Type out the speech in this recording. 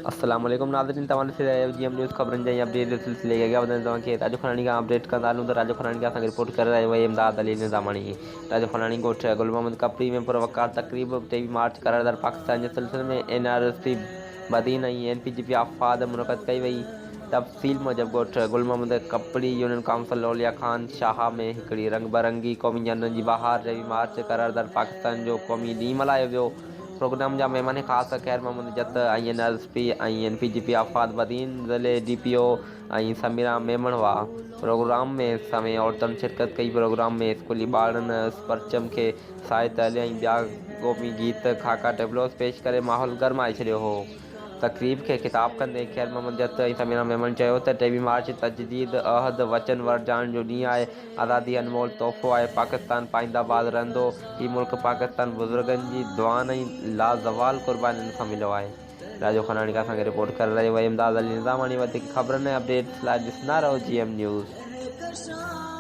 अस्सलाम वालेकुम नाज़रीन, तमाम से जीएम न्यूज़ खबरन जाई अपडेट सिलसिले के वदन तवा के राजू खनानी का अपडेट का तालुक राजू खनानी का संग रिपोर्ट कर रहे वही इमदाद अली निज़ामानी राजू खनानी गोठ गुल मोहम्मद कपरी में पुरवकार तकरीब 23 मार्च करार दर पाकिस्तान के सिलसिले में एनआरसी बदीन एनपीजीपी आफाद मुनक़द कई वई तफसील मुजब गोठ गुल मोहम्मद कपड़ी यूनियन काउंसिल औलिया खान शाह में हिकड़ी रंग बरंगी क़ौमी जनरल जी बहार 23 मार्च करार दर पाकिस्तान जो क़ौमी ॾींहुं मल्हायो वियो। प्रोग्राम जा मेहमान ख़ासि खैर मोहम्मद जत एनआरएसपी एनपीजीपी आफाद बदीन ज़िले डीपीओ समीरा मेमण हुआ। प्रोग्राम में समय औरतुनि शिरकत कई। प्रोग्राम में स्कूली ॿारनि परचम के साए तले ॿिया क़ौमी गीत खाका टेबलोस पेश करे माहौल गरमाए छॾियो हो। तकरीब के खिताब कंदे खैर मोहम्मद जत समीरा मेमन चयो त 23 मार्च तजदीद अहद वचन वरजाइण जो ॾींहुं आहे। आज़ादी अनमोल तोहफ़ो आहे। पाकिस्तान पाइंदाबाद रहंदो। ही मुल्क पाकिस्तान बुज़ुर्गनि जी दुआनि ऐं लाज़वाल क़ुर्बानियुनि सां मिलियो आहे। राजू खनानी का संग रिपोर्ट कर रहे हुए इमदाद अली निज़ामानी। वधीक ख़बरनि ऐं अपडेट्स लाइ ॾिसंदा रहो जीएम न्यूज़।